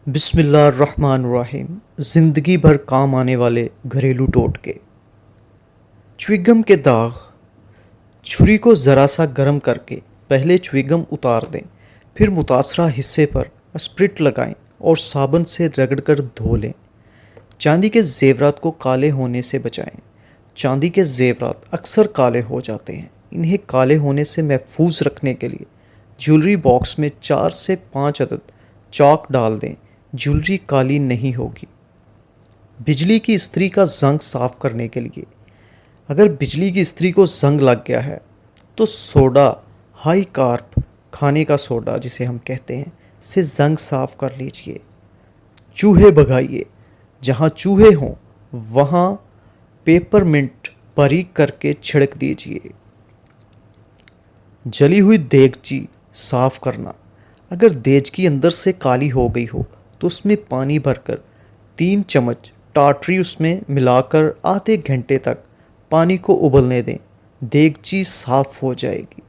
बिस्मिल्लाहिर्रहमानिर्रहीम। ज़िंदगी भर काम आने वाले घरेलू टोटके। च्युइंगम के दाग। छुरी को ज़रा सा गर्म करके पहले च्युइंगम उतार दें, फिर मुतासरा हिस्से पर स्प्रिट लगाएं और साबुन से रगड़कर धो लें। चांदी के ज़ेवरात को काले होने से बचाएं। चांदी के ज़ेवरात अक्सर काले हो जाते हैं। इन्हें काले होने से महफूज रखने के लिए ज्वेलरी बॉक्स में 4 से 5 अदद चॉक डाल दें। ज्वेलरी काली नहीं होगी। बिजली की इस्त्री का जंग साफ करने के लिए, अगर बिजली की इस्त्री को जंग लग गया है तो सोडा, हाई कार्ब खाने का सोडा जिसे हम कहते हैं, से जंग साफ कर लीजिए। चूहे भगाइए। जहाँ चूहे हों वहाँ पेपरमिंट बारीक करके छिड़क दीजिए। जली हुई देगची साफ करना। अगर देगची अंदर से काली हो गई हो तो उसमें पानी भरकर 3 चम्मच टाटरी उसमें मिलाकर आधे घंटे तक पानी को उबलने दें। देगची साफ हो जाएगी।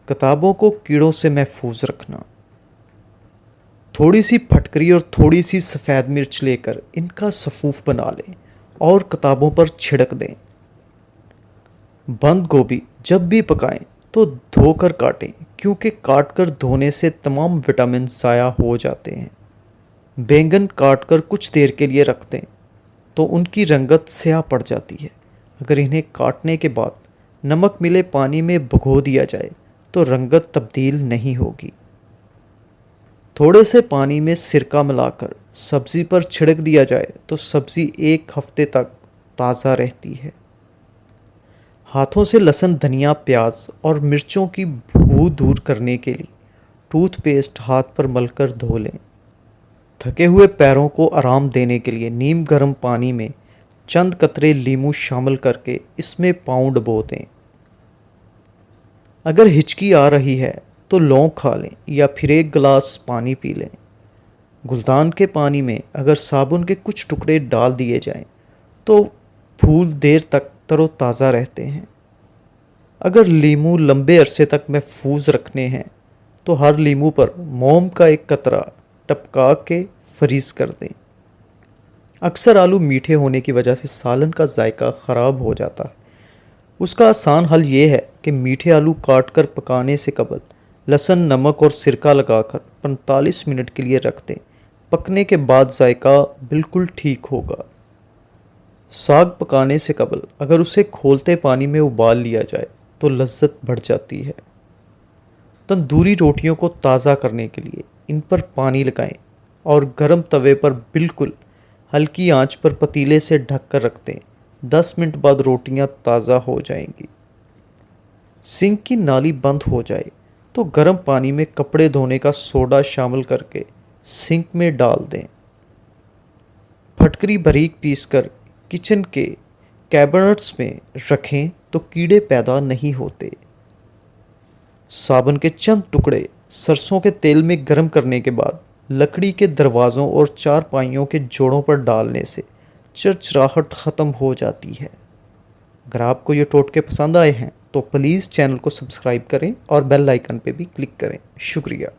किताबों को कीड़ों से महफूज रखना। थोड़ी सी फटकरी और थोड़ी सी सफ़ेद मिर्च लेकर इनका सफूफ बना लें और किताबों पर छिड़क दें। बंद गोभी जब भी पकाएं तो धोकर काटें, क्योंकि काटकर धोने से तमाम विटामिन ज़ाया हो जाते हैं। बैंगन काटकर कुछ देर के लिए रख दें तो उनकी रंगत स्याह पड़ जाती है। अगर इन्हें काटने के बाद नमक मिले पानी में भिगो दिया जाए तो रंगत तब्दील नहीं होगी। थोड़े से पानी में सिरका मिलाकर सब्ज़ी पर छिड़क दिया जाए तो सब्ज़ी 1 हफ्ते तक ताज़ा रहती है। हाथों से लहसुन, धनिया, प्याज और मिर्चों की बू दूर करने के लिए टूथपेस्ट हाथ पर मलकर धो लें। थके हुए पैरों को आराम देने के लिए नीम गर्म पानी में चंद कतरे लीमू शामिल करके इसमें पाँव डुबो दें। अगर हिचकी आ रही है तो लौंग खा लें या फिर 1 गिलास पानी पी लें। गुलदान के पानी में अगर साबुन के कुछ टुकड़े डाल दिए जाएं तो फूल देर तक तरोताज़ा रहते हैं। अगर लीमू लंबे अरसे तक महफूज रखने हैं तो हर लीमू पर मोम का 1 कतरा टपका के फ्रीज़ कर दें। अक्सर आलू मीठे होने की वजह से सालन का जायका ख़राब हो जाता है। उसका आसान हल ये है कि मीठे आलू काट कर पकाने से कबल लहसुन, नमक और सिरका लगाकर 45 मिनट के लिए रख दें। पकने के बाद जायका बिल्कुल ठीक होगा। साग पकाने से कबल अगर उसे खोलते पानी में उबाल लिया जाए तो लज्जत बढ़ जाती है। तंदूरी रोटियों को ताज़ा करने के लिए इन पर पानी लगाएं और गरम तवे पर बिल्कुल हल्की आंच पर पतीले से ढक कर रख दें। 10 मिनट बाद रोटियां ताज़ा हो जाएंगी। सिंक की नाली बंद हो जाए तो गर्म पानी में कपड़े धोने का सोडा शामिल करके सिंक में डाल दें। फटकरी बारीक पीसकर किचन के कैबिनेट्स में रखें तो कीड़े पैदा नहीं होते। साबुन के चंद टुकड़े सरसों के तेल में गर्म करने के बाद लकड़ी के दरवाज़ों और चारपाइयों के जोड़ों पर डालने से चिरचिराहट ख़त्म हो जाती है। अगर आपको ये टोटके पसंद आए हैं तो प्लीज़ चैनल को सब्सक्राइब करें और बेल आइकन पे भी क्लिक करें। शुक्रिया।